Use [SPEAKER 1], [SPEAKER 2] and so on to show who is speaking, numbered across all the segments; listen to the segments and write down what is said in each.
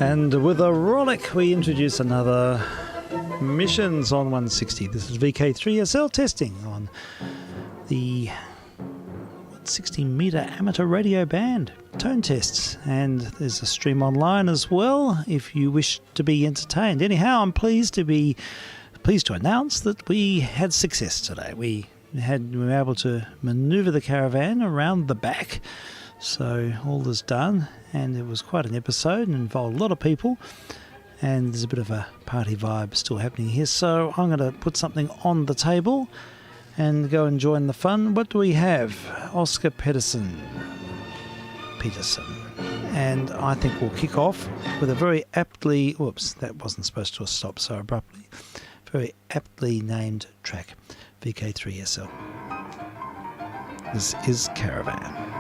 [SPEAKER 1] And with a rollick, we introduce another missions on 160. This is vk3sl testing on the 160-meter amateur radio band tone tests. And there's a stream online as well if you wish to be entertained. Anyhow, I'm pleased to announce that we had success today. We were able to manoeuvre the caravan around the back. So all is done, and it was quite an episode and involved a lot of people, and there's a bit of a party vibe still happening here. So I'm going to put something on the table and go and join the fun. What do we have? Oscar Peterson. And I think we'll kick off with a very aptly, whoops, that wasn't supposed to stop so abruptly, very aptly named track, vk3sl. This is Caravan.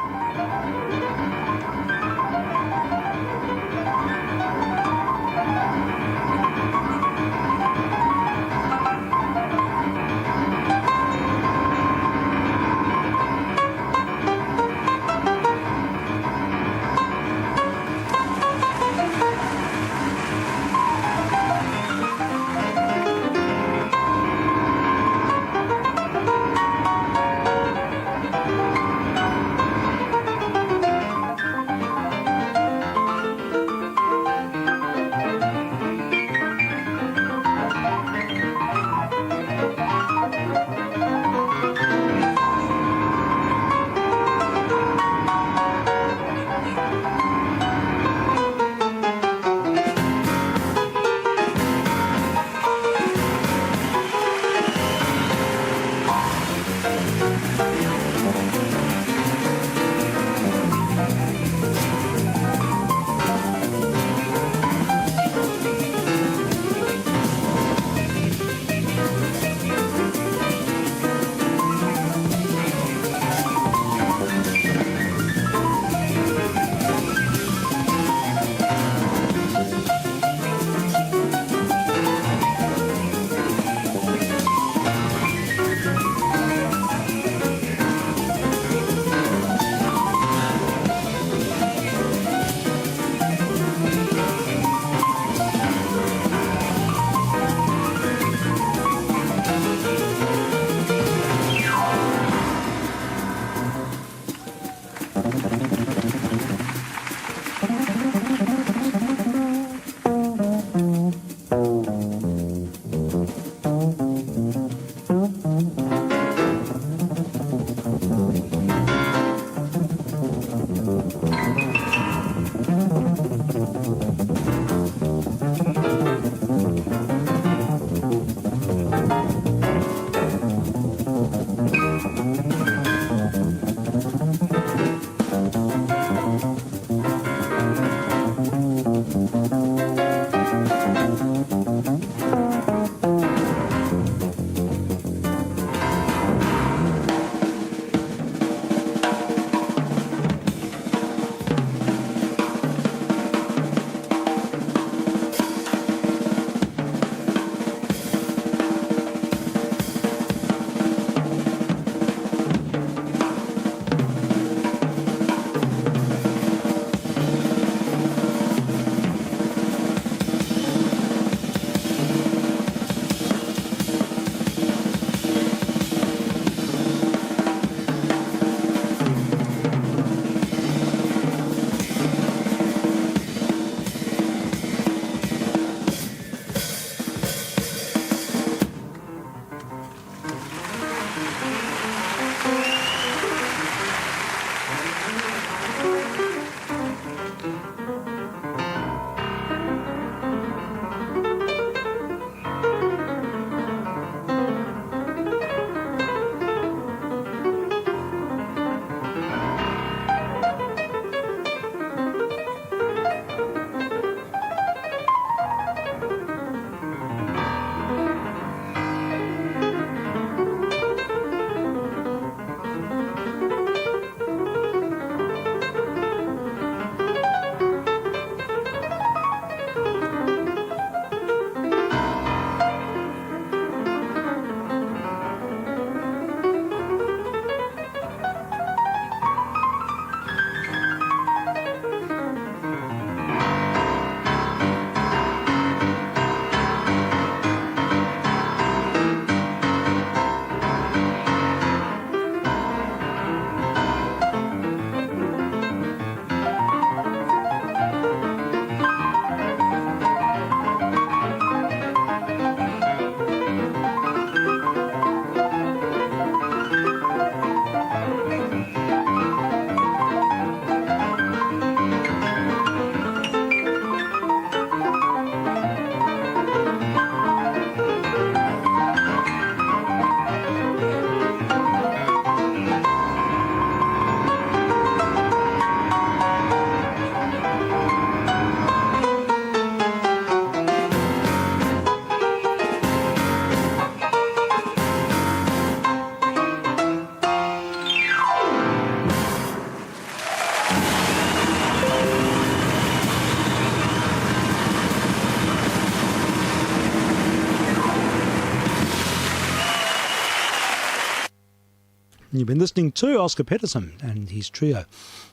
[SPEAKER 1] You've been listening to Oscar Peterson and his trio.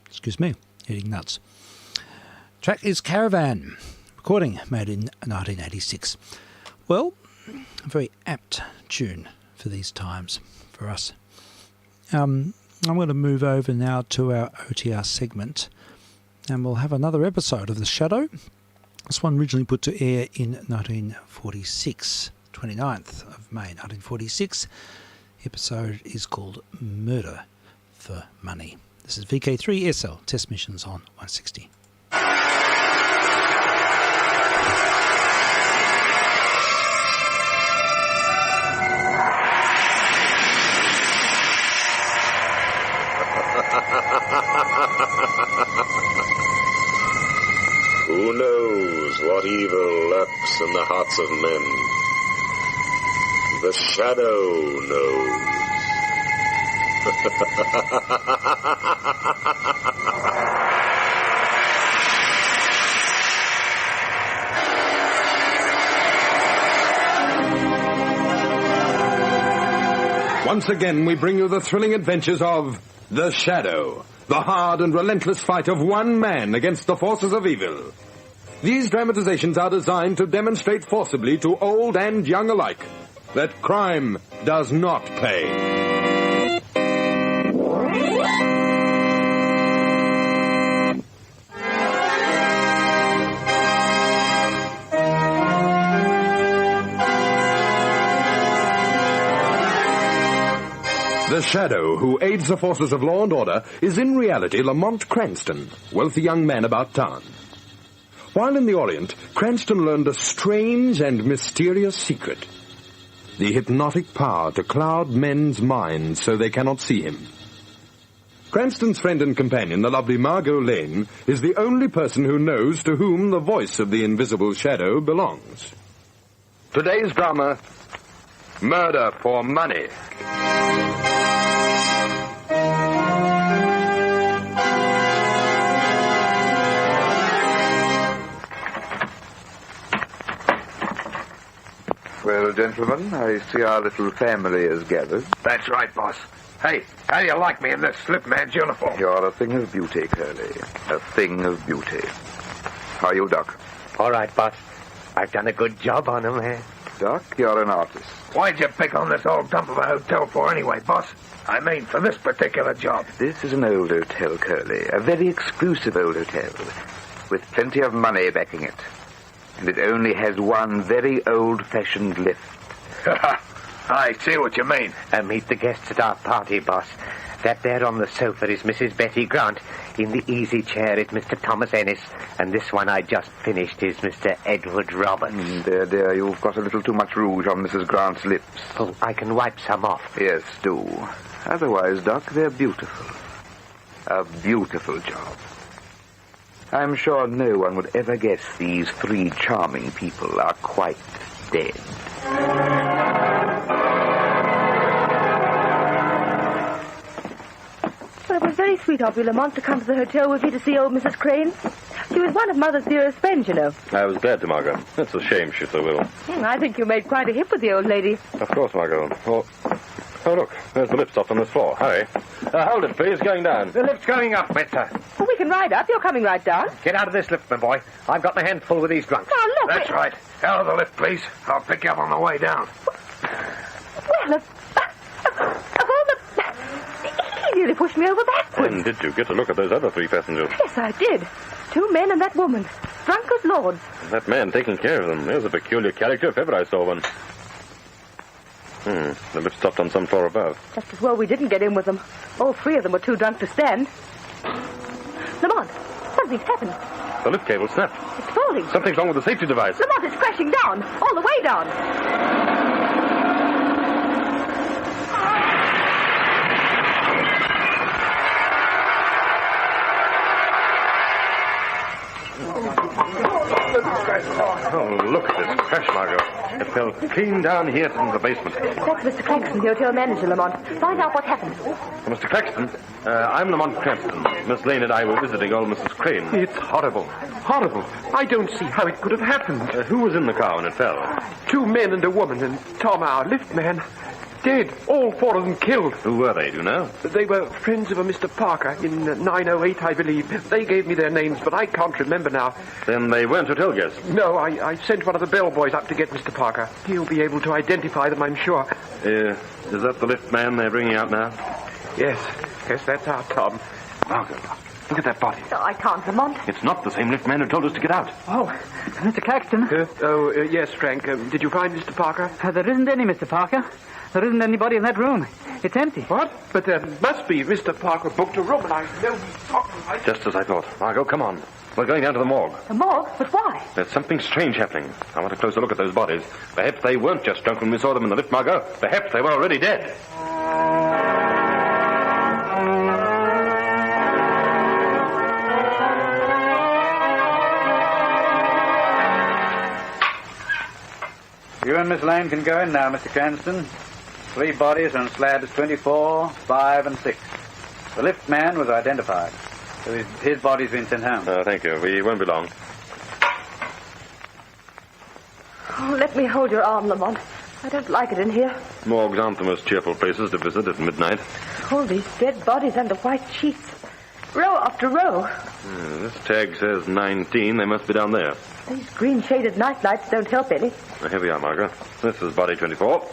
[SPEAKER 1] Excuse me, eating nuts. Track is Caravan. Recording made in 1986. Well, a very apt tune for these times for us. I'm going to move over now to our OTR segment, and we'll have another episode of The Shadow. This one originally put to air in 1946, 29th of May 1946. The episode is called Murder for Money. This is vk3sl, test missions on 160.
[SPEAKER 2] Who knows what evil lurks in the hearts of men? The Shadow knows.
[SPEAKER 3] Once again, we bring you the thrilling adventures of The Shadow, the hard and relentless fight of one man against the forces of evil. These dramatizations are designed to demonstrate forcibly to old and young alike that crime does not pay. The Shadow, who aids the forces of law and order, is in reality Lamont Cranston, wealthy young man about town. While in the Orient, Cranston learned a strange and mysterious secret: the hypnotic power to cloud men's minds so they cannot see him. Cranston's friend and companion, the lovely Margot Lane, is the only person who knows to whom the voice of the invisible Shadow belongs. Today's drama, Murder for Money.
[SPEAKER 4] Well, gentlemen, I see our little family is gathered.
[SPEAKER 5] That's right, boss. Hey, how do you like me in this slipman's uniform?
[SPEAKER 4] You're a thing of beauty, Curly. A thing of beauty. How are you, Doc?
[SPEAKER 5] All right, boss. I've done a good job on him, eh?
[SPEAKER 4] Doc, you're an artist.
[SPEAKER 5] Why'd you pick on this old dump of a hotel for anyway, boss? I mean, for this particular job.
[SPEAKER 4] This is an old hotel, Curly. A very exclusive old hotel. With plenty of money backing it. And it only has one very old-fashioned lift.
[SPEAKER 5] I see what you mean.
[SPEAKER 6] Meet the guests at our party, boss. That there on the sofa is Mrs. Betty Grant. In the easy chair is Mr. Thomas Ennis. And this one I just finished is Mr. Edward Roberts.
[SPEAKER 4] Dear, you've got a little too much rouge on Mrs. Grant's lips.
[SPEAKER 6] Oh, I can wipe some off.
[SPEAKER 4] Yes, do. Otherwise, Doc, they're beautiful. A beautiful job. I'm sure no one would ever guess these three charming people are quite dead.
[SPEAKER 7] Well, it was very sweet of you, Lamont, to come to the hotel with me to see old Mrs. Crane. She was one of Mother's dearest friends, you know.
[SPEAKER 8] I was glad to, Margot. It's a shame she's so ill.
[SPEAKER 7] I think you made quite a hit with the old lady.
[SPEAKER 8] Of course, Margot. Oh, look, there's the lift stop on this floor. Hurry. Hold it, please. Going down.
[SPEAKER 5] The lift's going up, mister.
[SPEAKER 7] Well, we can ride up. You're coming right down.
[SPEAKER 6] Get out of this lift, my boy. I've got my hand full with these drunks.
[SPEAKER 7] Now, look.
[SPEAKER 5] That's right. Out of the lift, please. I'll pick you up on the way down.
[SPEAKER 7] Well, of all the... He nearly pushed me over backwards.
[SPEAKER 8] And did you get to look at those other three passengers?
[SPEAKER 7] Yes, I did. 2 men and that woman. Drunk as lords.
[SPEAKER 8] That man taking care of them. There's a peculiar character if ever I saw one. The lift stopped on some floor above.
[SPEAKER 7] Just as well we didn't get in with them. All 3 of them were too drunk to stand. Lamont, something's happened.
[SPEAKER 8] The lift cable snapped.
[SPEAKER 7] It's falling.
[SPEAKER 8] Something's wrong with the safety device.
[SPEAKER 7] Lamont, it's crashing down. All the way down.
[SPEAKER 8] Oh, look at this crash, Margot. It fell clean down here from the basement.
[SPEAKER 7] That's Mr. Claxton, the hotel manager, Lamont. Find out what happened.
[SPEAKER 8] Mr. Claxton, I'm Lamont Cranston. Miss Lane and I were visiting old Mrs. Crane.
[SPEAKER 9] It's horrible. Horrible. I don't see how it could have happened.
[SPEAKER 8] Who was in the car when it fell?
[SPEAKER 9] 2 men and a woman, and Tom, our lift man. Dead. All 4 of them killed.
[SPEAKER 8] Who were they, do you know?
[SPEAKER 9] They were friends of a Mr. Parker in 908, I believe. They gave me their names, but I can't remember now.
[SPEAKER 8] Then they weren't hotel guests.
[SPEAKER 9] No, I sent one of the bellboys up to get Mr. Parker. He'll be able to identify them, I'm sure.
[SPEAKER 8] Is that the lift man they're bringing out now?
[SPEAKER 9] Yes, that's our Tom.
[SPEAKER 8] Margot, look at that body.
[SPEAKER 7] Oh, I can't, Lamont.
[SPEAKER 8] It's not the same lift man who told us to get out.
[SPEAKER 10] Oh, Mr. Claxton.
[SPEAKER 9] Yes, Frank. Did you find Mr. Parker?
[SPEAKER 10] There isn't any Mr. Parker. There isn't anybody in that room. It's empty.
[SPEAKER 9] What? But there must be. Mr. Parker booked a room, and I know he's talking.
[SPEAKER 8] Just as I thought. Margot, come on. We're going down to the morgue.
[SPEAKER 7] The morgue? But why?
[SPEAKER 8] There's something strange happening. I want a closer look at those bodies. Perhaps they weren't just drunk when we saw them in the lift, Margot. Perhaps they were already dead.
[SPEAKER 10] You and Miss Lane can go in now, Mr. Cranston. 3 bodies on slabs 24, 5, and 6. The lift man was identified. So his body's been sent home.
[SPEAKER 8] Thank you. We won't be long.
[SPEAKER 7] Oh, let me hold your arm, Lamont. I don't like it in here.
[SPEAKER 8] Morgues aren't the most cheerful places to visit at midnight.
[SPEAKER 7] All these dead bodies under white sheets. Row after row.
[SPEAKER 8] This tag says 19. They must be down there.
[SPEAKER 7] These green-shaded night lights don't help any.
[SPEAKER 8] Here we are, Margaret. This is body 24.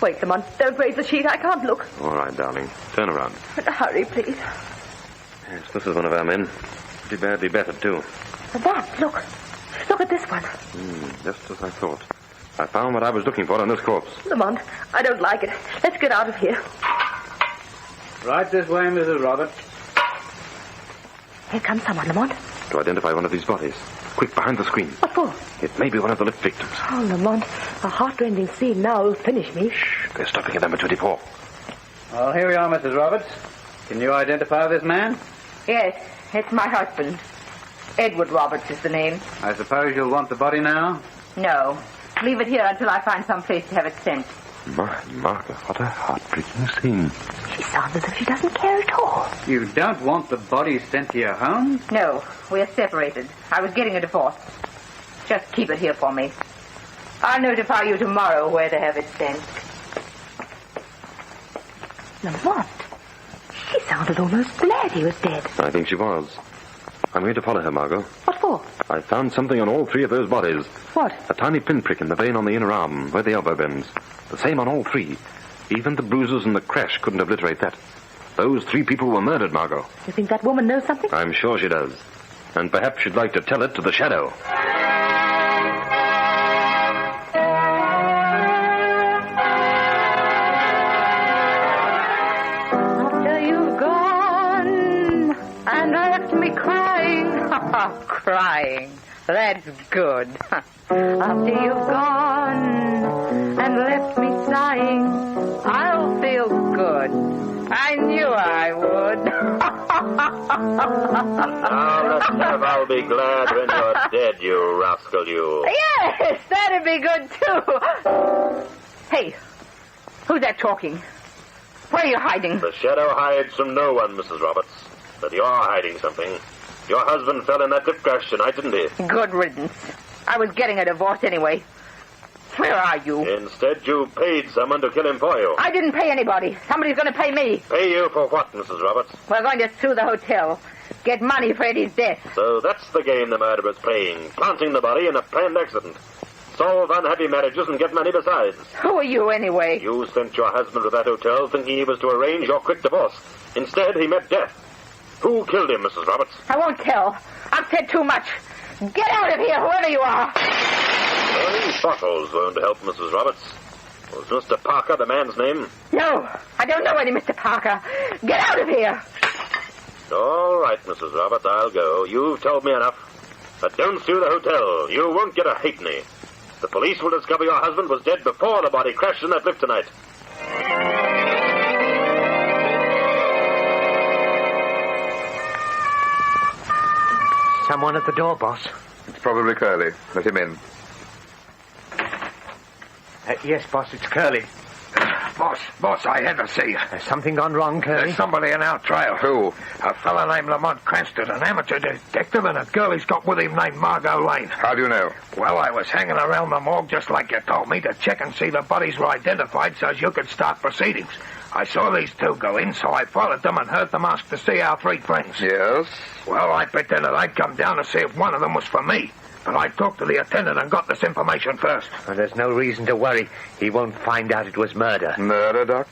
[SPEAKER 7] Wait, Lamont. Don't raise the sheet. I can't look.
[SPEAKER 8] All right, darling. Turn around.
[SPEAKER 7] Hurry, please.
[SPEAKER 8] Yes, this is one of our men. Pretty badly battered, too.
[SPEAKER 7] Lamont, look. Look at this one.
[SPEAKER 8] Just as I thought. I found what I was looking for on this corpse.
[SPEAKER 7] Lamont, I don't like it. Let's get out of here.
[SPEAKER 10] Right this way, Mrs. Roberts.
[SPEAKER 7] Here comes someone, Lamont.
[SPEAKER 8] To identify one of these bodies. Quick, behind the screen.
[SPEAKER 7] What for?
[SPEAKER 8] It may be one of the lift victims.
[SPEAKER 7] Oh, Lamont, a heart-rending scene now will finish me.
[SPEAKER 8] Shh, they're stopping at number 24.
[SPEAKER 10] Well, here we are, Mrs. Roberts. Can you identify this man?
[SPEAKER 11] Yes, it's my husband. Edward Roberts is the name.
[SPEAKER 10] I suppose you'll want the body now?
[SPEAKER 11] No. Leave it here until I find some place to have it sent.
[SPEAKER 8] My, Margaret, what a heartbreaking scene.
[SPEAKER 7] She sounds as if she doesn't care at all.
[SPEAKER 10] You don't want the body sent to your home?
[SPEAKER 11] No, we're separated. I was getting a divorce. Just keep it here for me. I'll notify you tomorrow where to have it sent.
[SPEAKER 7] Lamont, she sounded almost glad he was dead.
[SPEAKER 8] I think she was. I'm going to follow her, Margot.
[SPEAKER 7] What for?
[SPEAKER 8] I found something on all 3 of those bodies.
[SPEAKER 7] What?
[SPEAKER 8] A tiny pinprick in the vein on the inner arm, where the elbow bends. The same on all 3. Even the bruises and the crash couldn't obliterate that. Those 3 people were murdered, Margot.
[SPEAKER 7] You think that woman knows something?
[SPEAKER 8] I'm sure she does. And perhaps she'd like to tell it to the Shadow.
[SPEAKER 11] After you've gone and left me crying. Crying. That's good. After you've gone and left me sighing, I'll feel good. I knew I would.
[SPEAKER 2] Now, let's have I'll be glad when you're dead, you rascal, you.
[SPEAKER 11] Yes, that'd be good, too. Hey, who's that talking? Where are you hiding?
[SPEAKER 2] The Shadow hides from no one, Mrs. Roberts. But you're hiding something. Your husband fell in that lift crash tonight, didn't he?
[SPEAKER 11] Good riddance. I was getting a divorce anyway. Where are you?
[SPEAKER 2] Instead, you paid someone to kill him for you.
[SPEAKER 11] I didn't pay anybody. Somebody's going to pay me.
[SPEAKER 2] Pay you for what, Mrs. Roberts?
[SPEAKER 11] We're going to sue the hotel. Get money for Eddie's death.
[SPEAKER 2] So that's the game the murderer's playing. Planting the body in a planned accident. Solve unhappy marriages and get money besides.
[SPEAKER 11] Who are you, anyway?
[SPEAKER 2] You sent your husband to that hotel thinking he was to arrange your quick divorce. Instead, he met death. Who killed him, Mrs. Roberts?
[SPEAKER 11] I won't tell. I've said too much. Get out of here, whoever you are.
[SPEAKER 2] These bottles won't help, Mrs. Roberts. Was Mr. Parker the man's name?
[SPEAKER 11] No, I don't know any Mr. Parker. Get out of here.
[SPEAKER 2] All right, Mrs. Roberts, I'll go. You've told me enough. But don't sue the hotel. You won't get a halfpenny. The police will discover your husband was dead before the body crashed in that lift tonight.
[SPEAKER 6] Someone at the door, boss.
[SPEAKER 4] It's probably Curly. Let him in.
[SPEAKER 6] Yes, boss, it's Curly.
[SPEAKER 5] Boss, Boss, I had to see you.
[SPEAKER 6] Has something gone wrong, Curly?
[SPEAKER 5] There's somebody in our trail.
[SPEAKER 3] Who?
[SPEAKER 5] A fella named Lamont Cranston, an amateur detective, and a girl he's got with him named Margot Lane.
[SPEAKER 3] How do you know?
[SPEAKER 5] Well, I was hanging around the morgue just like you told me to check and see the bodies were identified so as you could start proceedings. I saw these two go in, so I followed them and heard them ask to see our three friends.
[SPEAKER 3] Yes?
[SPEAKER 5] Well, I pretended I'd come down to see if one of them was for me. But I talked to the attendant and got this information first.
[SPEAKER 6] Well, there's no reason to worry. He won't find out it was murder.
[SPEAKER 4] Murder, Doc?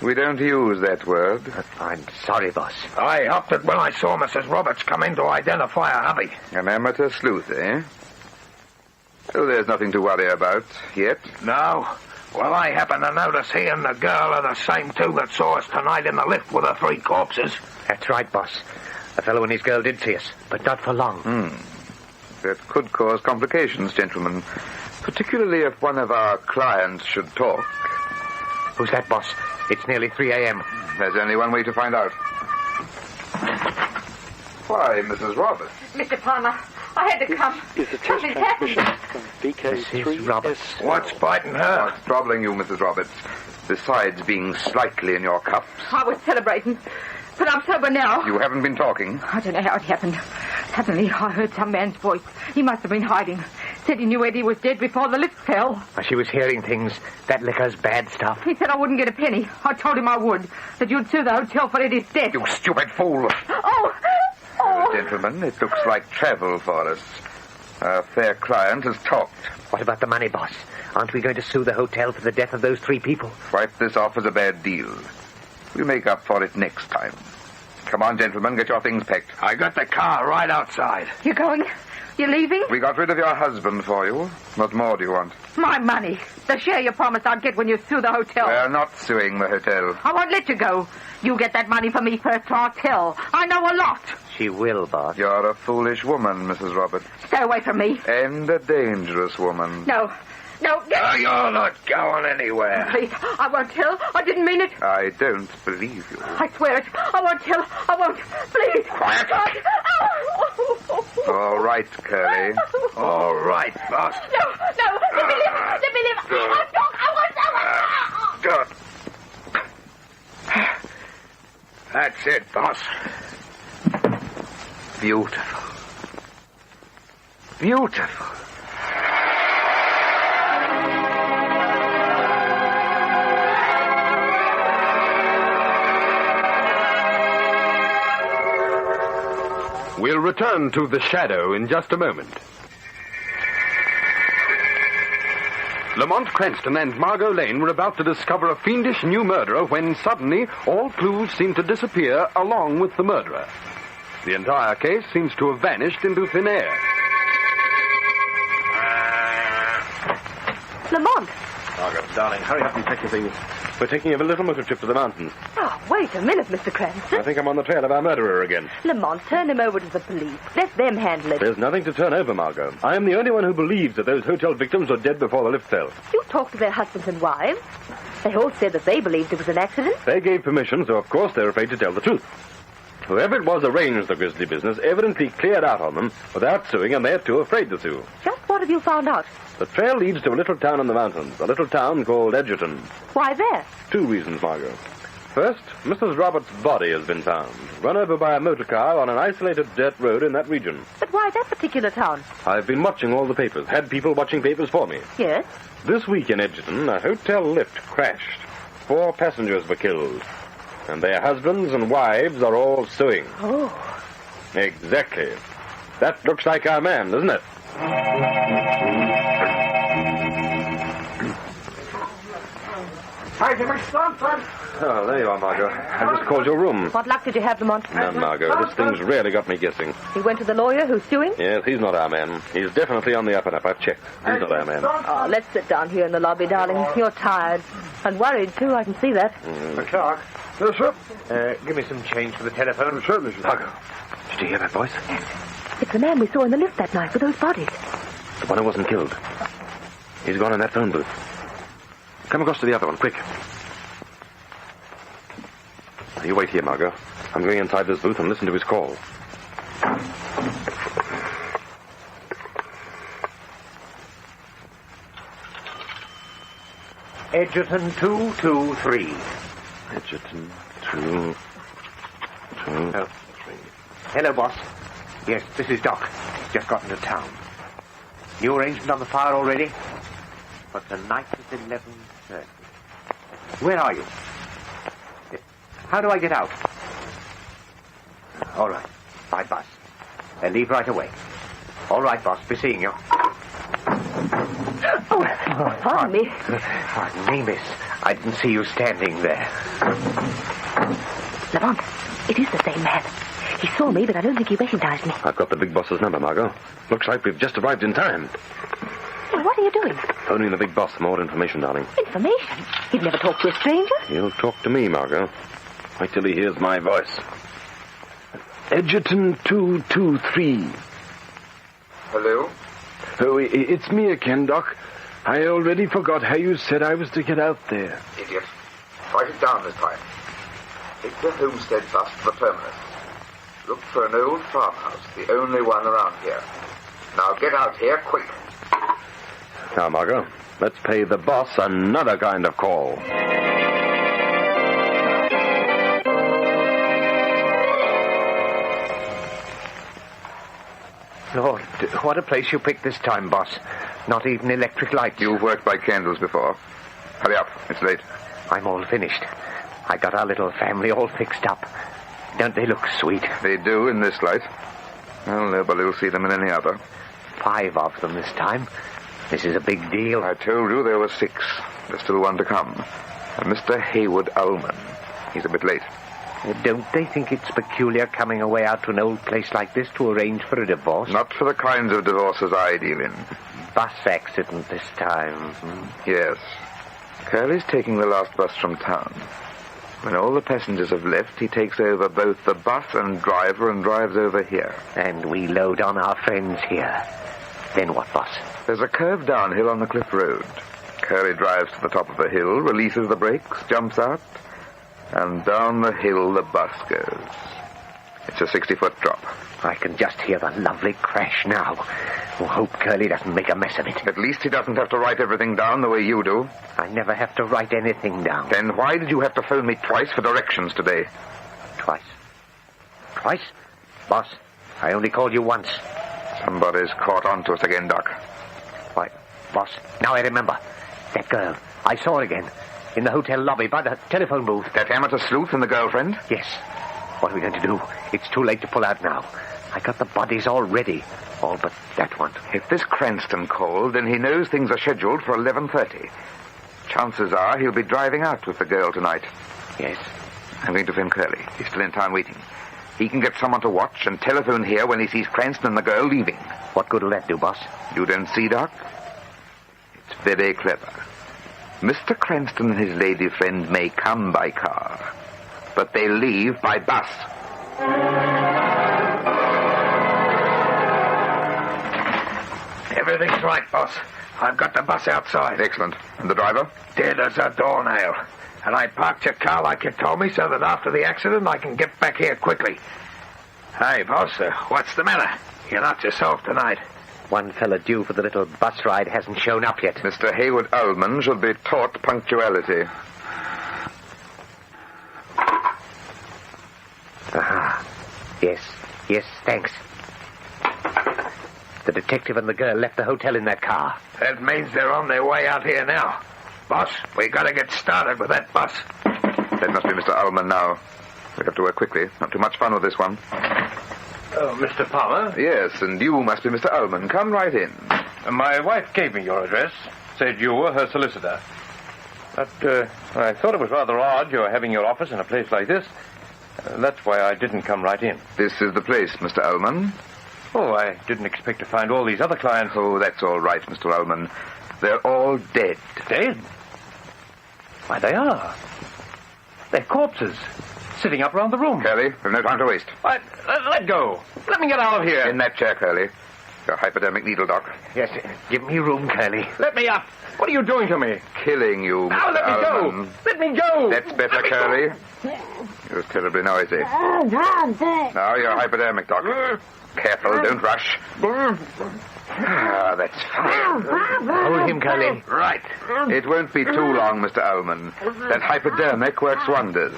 [SPEAKER 4] We don't use that word.
[SPEAKER 6] I'm sorry, boss.
[SPEAKER 5] I upped it when I saw Mrs. Roberts come in to identify her hubby.
[SPEAKER 4] An amateur sleuth, eh? Oh, there's nothing to worry about yet.
[SPEAKER 5] No. Well, I happen to notice he and the girl are the same two that saw us tonight in the lift with the three corpses.
[SPEAKER 6] That's right, boss. The fellow and his girl did see us, but not for long.
[SPEAKER 4] That could cause complications, gentlemen. Particularly if one of our clients should talk.
[SPEAKER 6] Who's that, boss? It's nearly 3 a.m.
[SPEAKER 4] There's only one way to find out. Why, Mrs. Roberts?
[SPEAKER 11] Mr. Palmer, I had to come. Something's happened.
[SPEAKER 6] Mrs. Roberts.
[SPEAKER 5] What's biting her?
[SPEAKER 4] What's troubling you, Mrs. Roberts? Besides being slightly in your cups.
[SPEAKER 11] I was celebrating, but I'm sober now.
[SPEAKER 4] You haven't been talking.
[SPEAKER 11] I don't know how it happened. Suddenly, I heard some man's voice. He must have been hiding. Said he knew Eddie was dead before the lift fell.
[SPEAKER 6] She was hearing things. That liquor's bad stuff.
[SPEAKER 11] He said I wouldn't get a penny. I told him I would. That you'd sue the hotel for Eddie's death.
[SPEAKER 4] You stupid fool.
[SPEAKER 11] Oh!
[SPEAKER 4] Gentlemen, it looks like travel for us. Our fair client has talked.
[SPEAKER 6] What about the money, boss? Aren't we going to sue the hotel for the death of those three people?
[SPEAKER 4] Wipe this off as a bad deal. We'll make up for it next time. Come on, gentlemen, get your things packed.
[SPEAKER 5] I got the car right outside.
[SPEAKER 11] You going? You leaving?
[SPEAKER 4] We got rid of your husband for you. What more do you want?
[SPEAKER 11] My money. The share you promised I'd get when you sue the hotel.
[SPEAKER 4] We're not suing the hotel.
[SPEAKER 11] I won't let you go. You get that money for me first, or I'll tell. I know a lot.
[SPEAKER 6] She will, boss.
[SPEAKER 4] You're a foolish woman, Mrs. Roberts.
[SPEAKER 11] Stay away from me.
[SPEAKER 4] And a dangerous woman.
[SPEAKER 11] No. No.
[SPEAKER 5] Oh, you're not going anywhere.
[SPEAKER 11] Please, I won't tell. I didn't mean it.
[SPEAKER 4] I don't believe you.
[SPEAKER 11] I swear it. I won't tell. I won't. Please.
[SPEAKER 5] Quiet.
[SPEAKER 4] All right, Curly.
[SPEAKER 5] All right, boss.
[SPEAKER 11] No. Let me live. Let me live. I won't.
[SPEAKER 5] Good. That's it, boss.
[SPEAKER 4] Beautiful. Beautiful.
[SPEAKER 3] We'll return to The Shadow in just a moment. Lamont Cranston and Margot Lane were about to discover a fiendish new murderer when suddenly all clues seemed to disappear along with the murderer. The entire case seems to have vanished into thin air.
[SPEAKER 7] Lamont.
[SPEAKER 8] Margot, darling, hurry up and pack your things. We're taking a little motor trip to the mountains.
[SPEAKER 7] Oh, wait a minute, Mr. Cranston.
[SPEAKER 8] I think I'm on the trail of our murderer again.
[SPEAKER 7] Lamont, turn him over to the police. Let them handle it.
[SPEAKER 8] There's nothing to turn over, Margot. I am the only one who believes that those hotel victims were dead before the lift fell.
[SPEAKER 7] You talked to their husbands and wives. They all said that they believed it was an accident.
[SPEAKER 8] They gave permission, so of course they're afraid to tell the truth. Whoever it was arranged the grisly business evidently cleared out on them without suing, and they're too afraid to sue.
[SPEAKER 7] Just what have you found out?
[SPEAKER 8] The trail leads to a little town in the mountains, a little town called Edgerton.
[SPEAKER 7] Why there?
[SPEAKER 8] 2 reasons, Margot. First, Mrs. Roberts' body has been found, run over by a motor car on an isolated dirt road in that region.
[SPEAKER 7] But why that particular town?
[SPEAKER 8] I've been watching all the papers, had people watching papers for me.
[SPEAKER 7] Yes?
[SPEAKER 8] This week in Edgerton, a hotel lift crashed. 4 passengers were killed. And their husbands and wives are all suing.
[SPEAKER 7] Oh.
[SPEAKER 8] Exactly. That looks like our man, doesn't it?
[SPEAKER 5] Hi, give me something.
[SPEAKER 8] Oh, there you are, Margot. I just called your room.
[SPEAKER 7] What luck did you have, Lamont?
[SPEAKER 8] Now, Margot, this thing's really got me guessing.
[SPEAKER 7] He went to the lawyer who's suing?
[SPEAKER 8] Yes, he's not our man. He's definitely on the up and up. I've checked. He's not our man.
[SPEAKER 7] Oh, let's sit down here in the lobby, darling. You're tired. And worried, too. I can see that.
[SPEAKER 5] The clerk. Yes, sir.
[SPEAKER 6] Give me some change for the telephone.
[SPEAKER 5] Certainly, sir.
[SPEAKER 8] Margot, did you hear that voice?
[SPEAKER 7] Yes. It's the man we saw in the lift that night with those bodies.
[SPEAKER 8] The one who wasn't killed. He's gone in that phone booth. Come across to the other one, quick. You wait here, Margot. I'm going inside this booth and listen to his call.
[SPEAKER 6] Edgerton 223.
[SPEAKER 8] Edgerton 223.
[SPEAKER 6] Oh. Hello, boss. Yes, this is Doc. Just got into town. New arrangement on the fire already? But tonight is 11:30. Where are you? How do I get out? All right. By bus. Leave right away. All right, boss. Be seeing you.
[SPEAKER 7] Oh, pardon me.
[SPEAKER 6] Pardon me, miss. I didn't see you standing there.
[SPEAKER 7] Lamont, it is the same man. He saw me, but I don't think he recognized me.
[SPEAKER 8] I've got the big boss's number, Margot. Looks like we've just arrived in time.
[SPEAKER 7] Well, what are you doing?
[SPEAKER 8] Phoning the big boss for more information, darling.
[SPEAKER 7] Information? He'd never talk to a stranger.
[SPEAKER 8] He'll talk to me, Margot. Wait till he hears my voice. Edgerton 223.
[SPEAKER 4] Hello?
[SPEAKER 12] Oh, it's me again, Doc. I already forgot how you said I was to get out there.
[SPEAKER 4] Idiot. Write it down this time. Take the homestead bus to the terminus. Look for an old farmhouse, the only one around here. Now get out here, quick.
[SPEAKER 8] Now, Margot, let's pay the boss another kind of call.
[SPEAKER 6] Lord, what a place you picked this time, boss. Not even electric lights.
[SPEAKER 4] You've worked by candles before. Hurry up, it's late.
[SPEAKER 6] I'm all finished. I got our little family all fixed up. Don't they look sweet?
[SPEAKER 4] They do in this light. Well, nobody will see them in any other.
[SPEAKER 6] 5 of them this time. This is a big deal.
[SPEAKER 4] I told you there were 6. There's still one to come. And Mr. Haywood Ullman. He's a bit late.
[SPEAKER 6] Don't they think it's peculiar coming away out to an old place like this to arrange for a divorce?
[SPEAKER 4] Not for the kinds of divorces I deal in.
[SPEAKER 6] Bus accident this time.
[SPEAKER 4] Yes. Curly's taking the last bus from town. When all the passengers have left, he takes over both the bus and driver and drives over here.
[SPEAKER 6] And we load on our friends here. Then what, boss?
[SPEAKER 4] There's a curve downhill on the cliff road. Curly drives to the top of the hill, releases the brakes, jumps out, and down the hill the bus goes. It's a 60-foot drop.
[SPEAKER 6] I can just hear the lovely crash now. Oh, hope Curly doesn't make a mess of it.
[SPEAKER 4] At least he doesn't have to write everything down the way you do.
[SPEAKER 6] I never have to write anything down.
[SPEAKER 4] Then why did you have to phone me twice for directions today?
[SPEAKER 6] Twice? Twice? Boss, I only called you once.
[SPEAKER 4] Somebody's caught on to us again, Doc.
[SPEAKER 6] Why, boss, now I remember. That girl. I saw her again. In the hotel lobby by the telephone booth.
[SPEAKER 4] That amateur sleuth and the girlfriend?
[SPEAKER 6] Yes. What are we going to do? It's too late to pull out now. I got the bodies all ready. All but that one.
[SPEAKER 4] If this Cranston called, then he knows things are scheduled for 11:30. Chances are he'll be driving out with the girl tonight.
[SPEAKER 6] Yes.
[SPEAKER 4] I'm going to phone Curly. He's still in town waiting. He can get someone to watch and telephone here when he sees Cranston and the girl leaving.
[SPEAKER 6] What good will that do, boss?
[SPEAKER 4] You don't see, Doc? It's very clever. Mr. Cranston and his lady friend may come by car, but they leave by bus.
[SPEAKER 5] Everything's right, boss. I've got the bus outside.
[SPEAKER 4] Excellent. And the driver?
[SPEAKER 5] Dead as a doornail. And I parked your car like you told me so that after the accident I can get back here quickly. Hey, boss, what's the matter? You're not yourself tonight.
[SPEAKER 6] One fella due for the little bus ride hasn't shown up yet.
[SPEAKER 4] Mr. Haywood Ullman should be taught punctuality.
[SPEAKER 6] Aha. Yes, thanks. The detective and the girl left the hotel in that car.
[SPEAKER 5] That means they're on their way out here now. Boss, we gotta get started with that bus.
[SPEAKER 4] That must be Mr. Ullman now. We have to work quickly. Not too much fun with this one.
[SPEAKER 13] Oh, Mr. Palmer?
[SPEAKER 4] Yes, and you must be Mr. Ullman. Come right in.
[SPEAKER 13] My wife gave me your address. Said you were her solicitor. But I thought it was rather odd your having your office in a place like this. That's why I didn't come right in.
[SPEAKER 4] This is the place, Mr. Ullman.
[SPEAKER 13] Oh, I didn't expect to find all these other clients.
[SPEAKER 4] Oh, that's all right, Mr. Ullman. They're all dead.
[SPEAKER 13] Dead? Why, they are. They're corpses, sitting up around the room.
[SPEAKER 4] Curly, we've no time to waste.
[SPEAKER 13] Let go. Let me get out of here.
[SPEAKER 4] In that chair, Curly. Your hypodermic needle, Doc.
[SPEAKER 6] Yes, give me room, Curly.
[SPEAKER 13] Let me up. What are you doing to me?
[SPEAKER 4] Killing you, Mr.
[SPEAKER 13] Now, let me
[SPEAKER 4] Ullman.
[SPEAKER 13] go. Let me go.
[SPEAKER 4] That's better, Curly. It was terribly noisy. Now you're hypodermic, Doc. Careful, don't rush. Ah, that's fine.
[SPEAKER 6] Hold him, Curly.
[SPEAKER 4] Right. It won't be too long, Mr. Ullman. That hypodermic works wonders.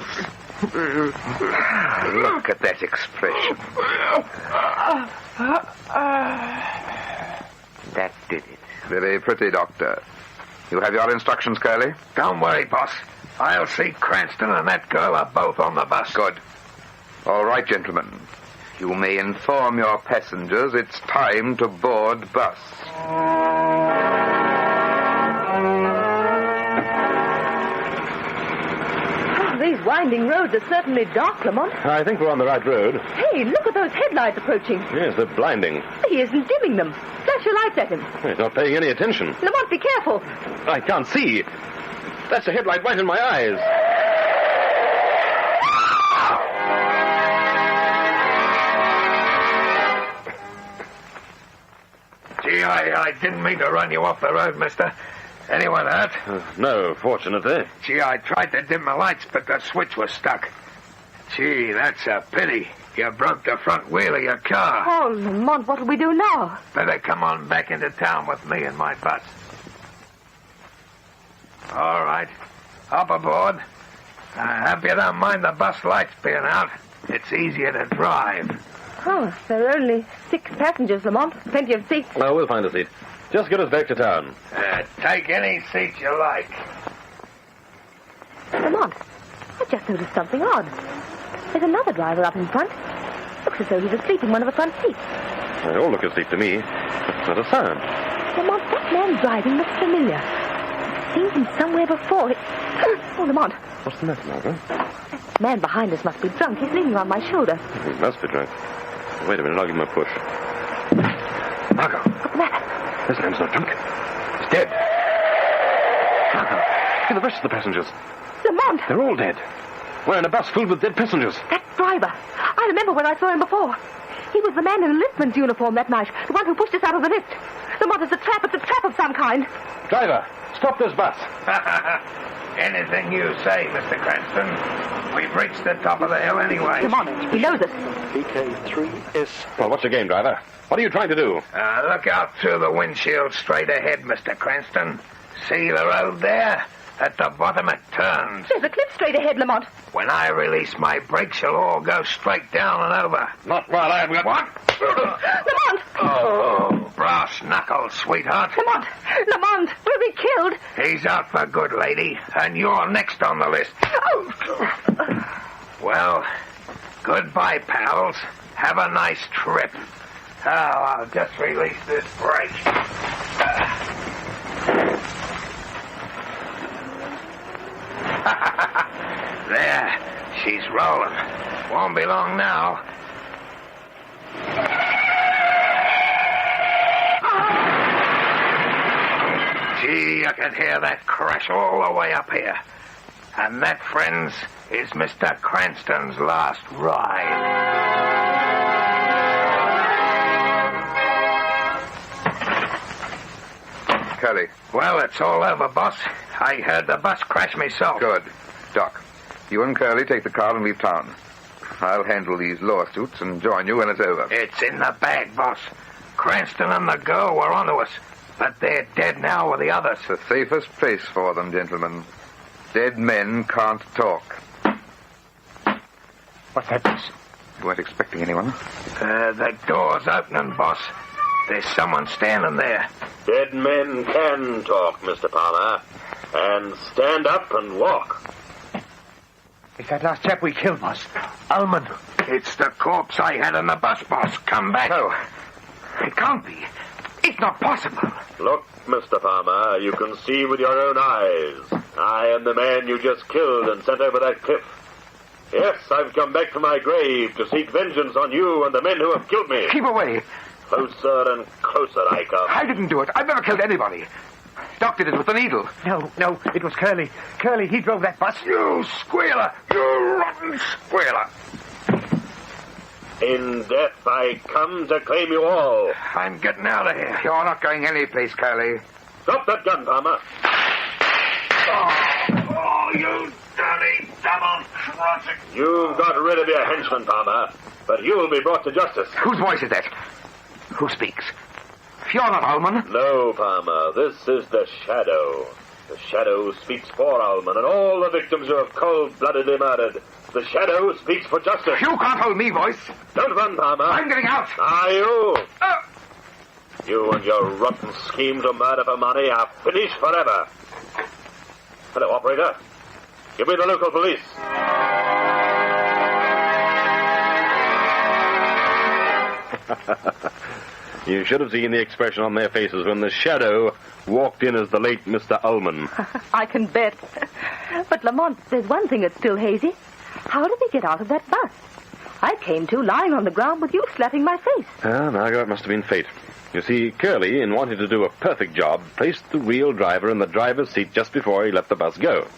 [SPEAKER 4] Look at that expression.
[SPEAKER 6] That did it.
[SPEAKER 4] Very pretty, Doctor. You have your instructions, Curly?
[SPEAKER 5] Don't worry, boss. I'll see Cranston and that girl are both on the bus.
[SPEAKER 4] Good. All right, gentlemen. You may inform your passengers it's time to board bus.
[SPEAKER 7] These winding roads are certainly dark, Lamont.
[SPEAKER 8] I think we're on the right road.
[SPEAKER 7] Hey, look at those headlights approaching.
[SPEAKER 8] Yes, they're blinding.
[SPEAKER 7] He isn't dimming them. Flash your lights at him.
[SPEAKER 8] He's not paying any attention.
[SPEAKER 7] Lamont, be careful.
[SPEAKER 8] I can't see. That's a headlight right in my eyes.
[SPEAKER 5] Gee, I didn't mean to run you off the road, mister. Anyone hurt?
[SPEAKER 8] No, fortunately.
[SPEAKER 5] Gee, I tried to dim the lights, but the switch was stuck. Gee, that's a pity. You broke the front wheel of your car.
[SPEAKER 7] Oh, Lamont, what'll we do now?
[SPEAKER 5] Better come on back into town with me and my bus. All right. Up aboard. I hope you don't mind the bus lights being out. It's easier to drive.
[SPEAKER 7] Oh, there are only 6 passengers, Lamont. Plenty of seats.
[SPEAKER 8] Well, we'll find a seat. Just get us back to town.
[SPEAKER 5] Take any seat you like.
[SPEAKER 7] Lamont, I just noticed something odd. There's another driver up in front. Looks as though he's asleep in one of the front seats.
[SPEAKER 8] They all look asleep to me. Not a sound.
[SPEAKER 7] Lamont, that man driving looks familiar. I've seen him somewhere before. Oh, Lamont.
[SPEAKER 8] What's the matter, Margot?
[SPEAKER 7] That man behind us must be drunk. He's leaning on my shoulder.
[SPEAKER 8] He must be drunk. Wait a minute, I'll give him a push. Margot.
[SPEAKER 7] What's the matter?
[SPEAKER 8] This man's not drunk. He's dead. Margot, see the rest of the passengers.
[SPEAKER 7] Lamont!
[SPEAKER 8] They're all dead. We're in a bus filled with dead passengers.
[SPEAKER 7] That driver. I remember when I saw him before. He was the man in the liftman's uniform that night. The one who pushed us out of the lift. Lamont, it's a trap. It's a trap of some kind.
[SPEAKER 8] Driver, stop this bus.
[SPEAKER 5] Anything you say, Mr. Cranston. We've reached the top of the hill anyway.
[SPEAKER 7] Lamont, he knows us.
[SPEAKER 14] vk3sl.
[SPEAKER 8] Well, what's your game, driver? What are you trying to do?
[SPEAKER 5] Look out through the windshield straight ahead, Mr. Cranston. See the road there? At the bottom it turns.
[SPEAKER 7] There's a cliff straight ahead, Lamont.
[SPEAKER 5] When I release my brakes, you'll all go straight down and over.
[SPEAKER 8] Not while I've got...
[SPEAKER 5] What?
[SPEAKER 7] Lamont!
[SPEAKER 5] Oh, brass knuckles, sweetheart.
[SPEAKER 7] Lamont, we'll be killed.
[SPEAKER 5] He's out for good, lady, and you're next on the list.
[SPEAKER 7] Oh.
[SPEAKER 5] Well, goodbye, pals. Have a nice trip. Oh, I'll just release this brake. There, she's rolling. Won't be long now. Gee, I can hear that crash all the way up here. And that, friends, is Mr. Cranston's last ride.
[SPEAKER 4] Curly.
[SPEAKER 5] Well, it's all over, boss. I heard the bus crash myself.
[SPEAKER 4] Good. Doc, you and Curly take the car and leave town. I'll handle these lawsuits and join you when it's over.
[SPEAKER 5] It's in the bag, boss. Cranston and the girl were onto us, but they're dead now with the others.
[SPEAKER 4] It's the safest place for them, gentlemen. Dead men can't talk.
[SPEAKER 6] What's that, boss?
[SPEAKER 4] You weren't expecting anyone?
[SPEAKER 5] The door's opening, boss. There's someone standing there.
[SPEAKER 2] Dead men can talk, Mr. Palmer. And stand up and walk.
[SPEAKER 6] It's that last chap we killed, boss. Ullman.
[SPEAKER 5] It's the corpse I had in the bus, boss. Come back.
[SPEAKER 4] No. It can't be. It's not possible.
[SPEAKER 2] Look, Mr. Palmer, you can see with your own eyes. I am the man you just killed and sent over that cliff. Yes, I've come back from my grave to seek vengeance on you and the men who have killed me.
[SPEAKER 4] Keep away.
[SPEAKER 2] Closer and closer I come.
[SPEAKER 4] I didn't do it. I've never killed anybody. Doc did it with the needle.
[SPEAKER 6] No, it was Curly. Curly, he drove that bus.
[SPEAKER 5] You squealer! You rotten squealer!
[SPEAKER 2] In death I come to claim you all.
[SPEAKER 5] I'm getting out of here.
[SPEAKER 4] You're not going any place, Curly.
[SPEAKER 2] Drop that gun, Palmer.
[SPEAKER 5] Oh, you dirty
[SPEAKER 2] double-crossing. You've got rid of your henchman, Palmer, but you'll be brought to justice.
[SPEAKER 4] Whose voice is that? Who speaks? You're not Ullman.
[SPEAKER 2] No, Palmer, this is the Shadow. The Shadow speaks for Ullman and all the victims who have cold-bloodedly murdered. The Shadow speaks for justice.
[SPEAKER 4] You can't hold me, voice.
[SPEAKER 2] Don't run, Palmer.
[SPEAKER 4] I'm getting out.
[SPEAKER 2] Are you? You and your rotten scheme to murder for money are finished forever. Hello, operator. Give me the local police.
[SPEAKER 8] You should have seen the expression on their faces when the Shadow walked in as the late Mr. Ullman.
[SPEAKER 7] I can bet. But, Lamont, there's one thing that's still hazy. How did we get out of that bus? I came to lying on the ground with you slapping my face.
[SPEAKER 8] Margot, it must have been fate. You see, Curly, in wanting to do a perfect job, placed the real driver in the driver's seat just before he let the bus go.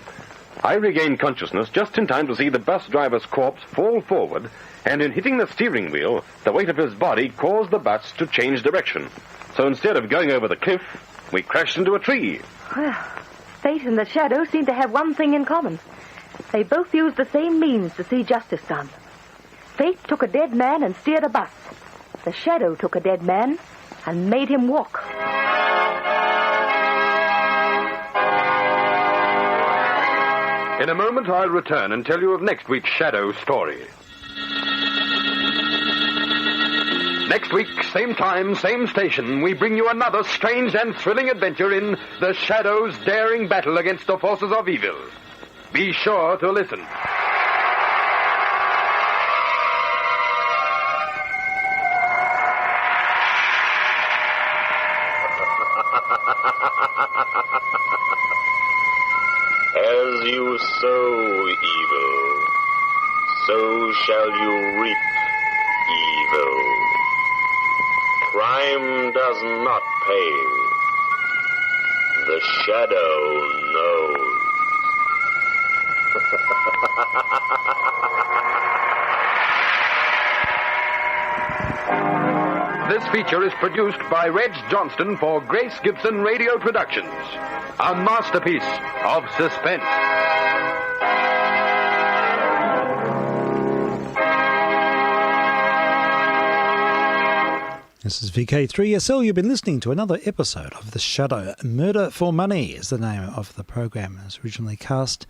[SPEAKER 8] I regained consciousness just in time to see the bus driver's corpse fall forward, and in hitting the steering wheel, the weight of his body caused the bus to change direction. So instead of going over the cliff, we crashed into a tree.
[SPEAKER 7] Well, Fate and the Shadow seem to have one thing in common. They both used the same means to see justice done. Fate took a dead man and steered a bus. The Shadow took a dead man and made him walk.
[SPEAKER 3] In a moment, I'll return and tell you of next week's Shadow story. Next week, same time, same station, we bring you another strange and thrilling adventure in The Shadow's daring battle against the forces of evil. Be sure to listen.
[SPEAKER 2] As you sow evil, so shall you reap evil. Crime does not pay. The Shadow knows.
[SPEAKER 3] This feature is produced by Reg Johnston for Grace Gibson Radio Productions. A masterpiece of suspense.
[SPEAKER 1] This is vk3sl. You've been listening to another episode of The Shadow. Murder for Money is the name of the program. It was originally cast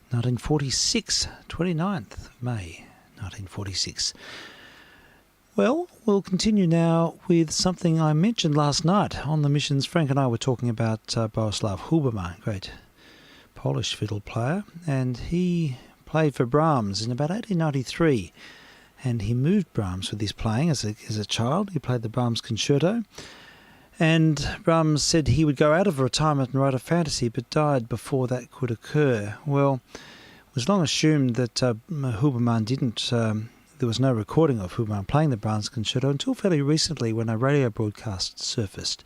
[SPEAKER 1] 1946, 29th of May, 1946. Well, we'll continue now with something I mentioned last night on the missions. Frank and I were talking about Boleslav Huberman, great Polish fiddle player, and he played for Brahms in about 1893, and he moved Brahms with his playing as a child. He played the Brahms concerto, and Brahms said he would go out of retirement and write a fantasy, but died before that could occur. Well, it was long assumed that Huberman didn't... There was no recording of Huberman playing the Brahms concerto until fairly recently when a radio broadcast surfaced.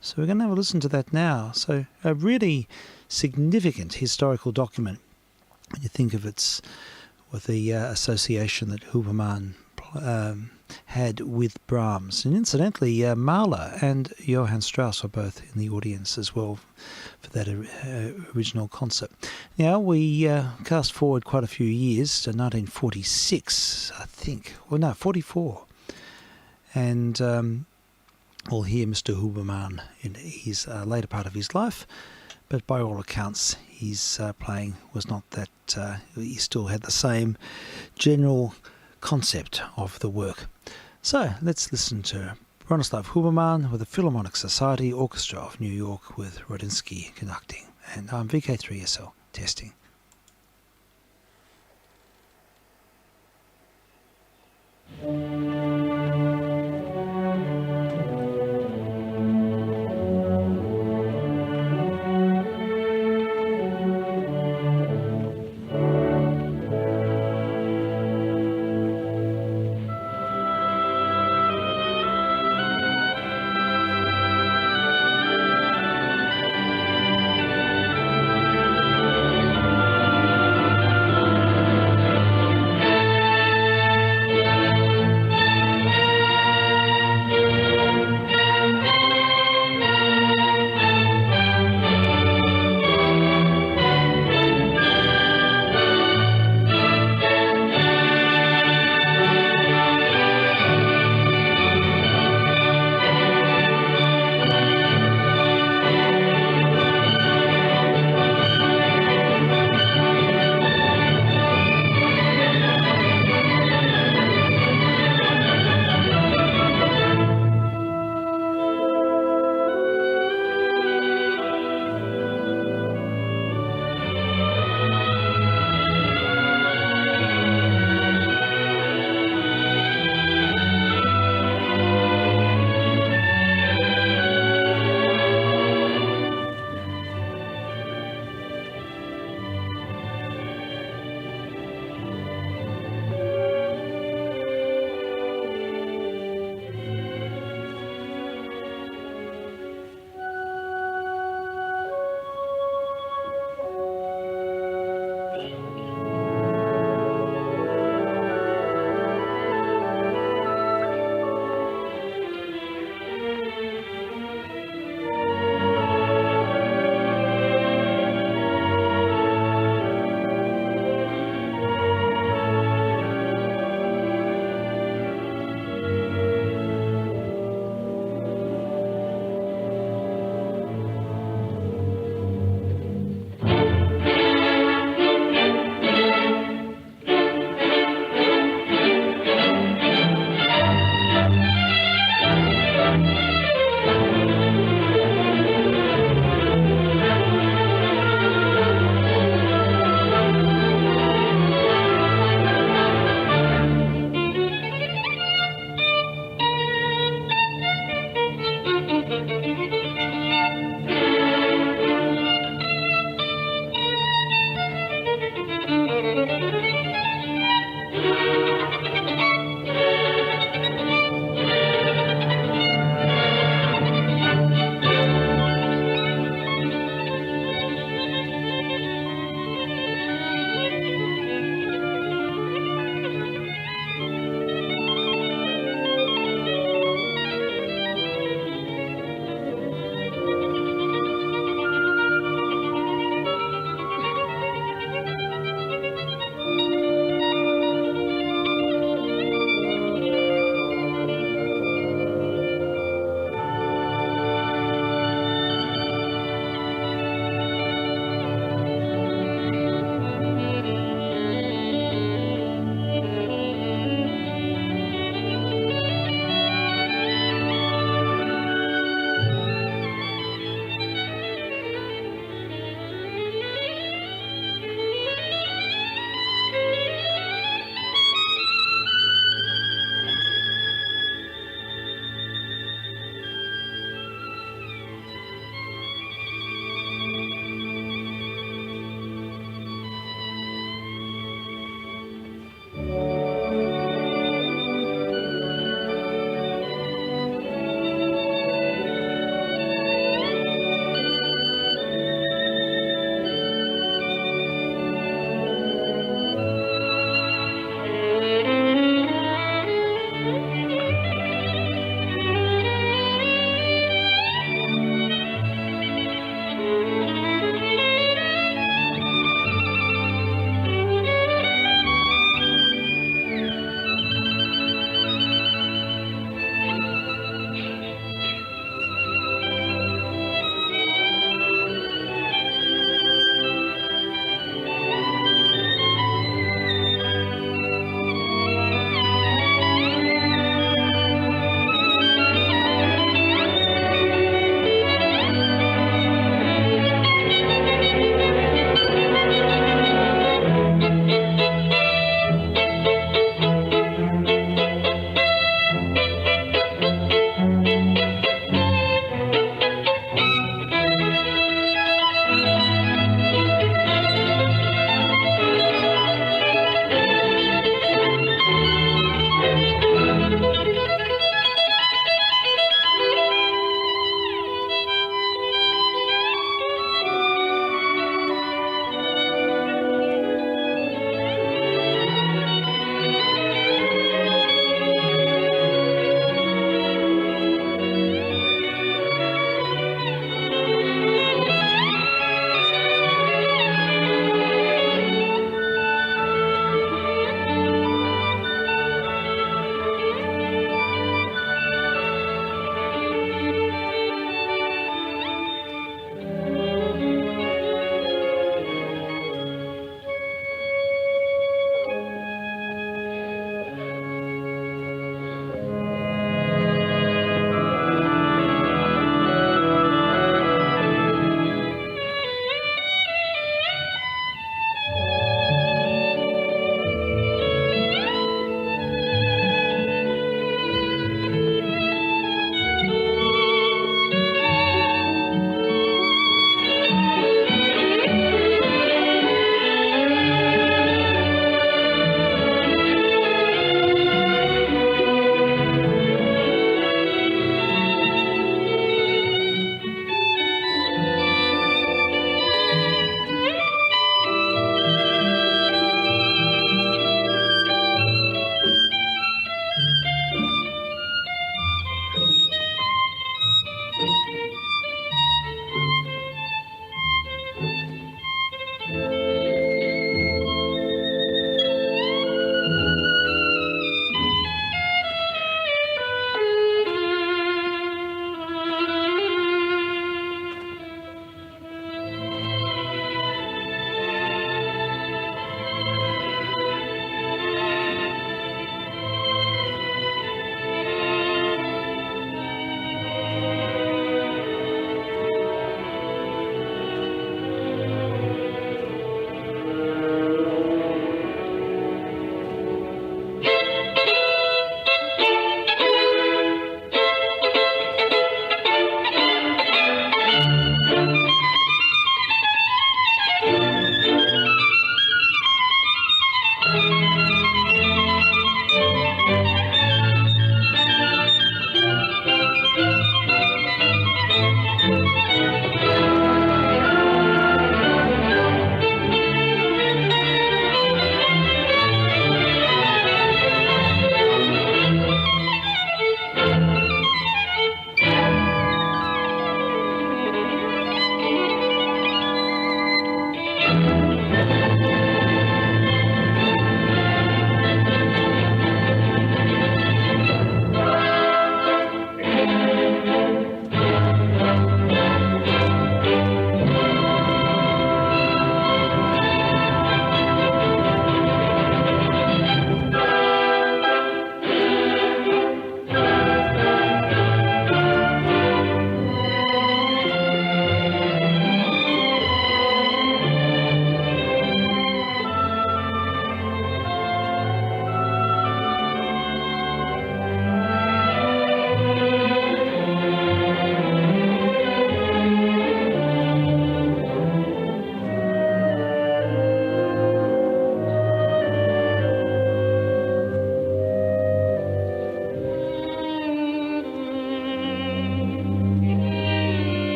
[SPEAKER 1] So we're going to have a listen to that now. So a really significant historical document when you think of its with the association that Huberman had with Brahms. And incidentally, Mahler and Johann Strauss were both in the audience as well for that original concert. Now, we cast forward quite a few years to 1946, I think. Well, no, 44. And we'll hear Mr. Huberman in his later part of his life. But by all accounts, his playing was not that... he still had the same general concept of the work. So let's listen to Bronislaw Huberman with the Philharmonic Society Orchestra of New York with Rodinsky conducting. And I'm vk3sl testing.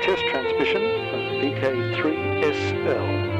[SPEAKER 14] test transmission of vk3sl.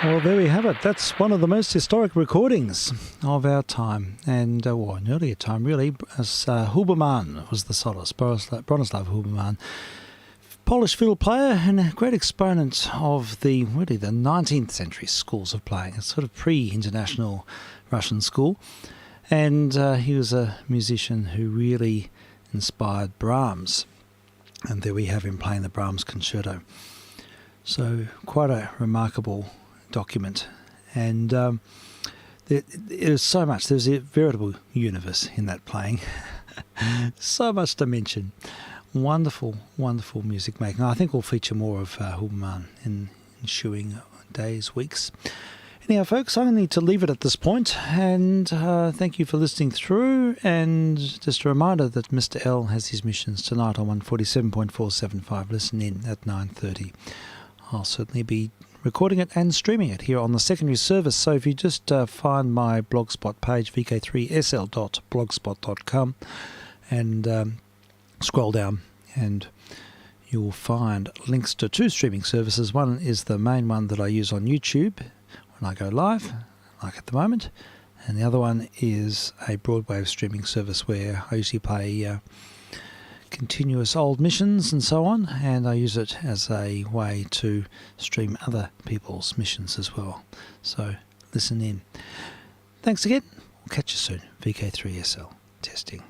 [SPEAKER 1] Well, there we have it. That's one of the most historic recordings of our time, and an earlier time, really, as Huberman was the soloist, Bronislaw Huberman, Polish fiddle player and a great exponent of the 19th century schools of playing, a sort of pre-international Russian school, and he was a musician who really inspired Brahms, and there we have him playing the Brahms concerto. So quite a remarkable document, and there's so much. There's a veritable universe in that playing. So much to mention. Wonderful, wonderful music making. I think we'll feature more of Huberman in ensuing days, weeks. Anyhow, folks, I need to leave it at this point, and thank you for listening through. And just a reminder that Mr. L has his missions tonight on 147.475. Listen in at 9:30. I'll certainly be recording it and streaming it here on the secondary service. So if you just find my blogspot page, vk3sl.blogspot.com, and scroll down, and you will find links to two streaming services. One is the main one that I use on YouTube when I go live. like at the moment. And the other one is a broadwave streaming service where I usually play continuous old missions and so on, and I use it as a way to stream other people's missions as well. So listen in. Thanks again. We'll catch you soon. vk3sl testing.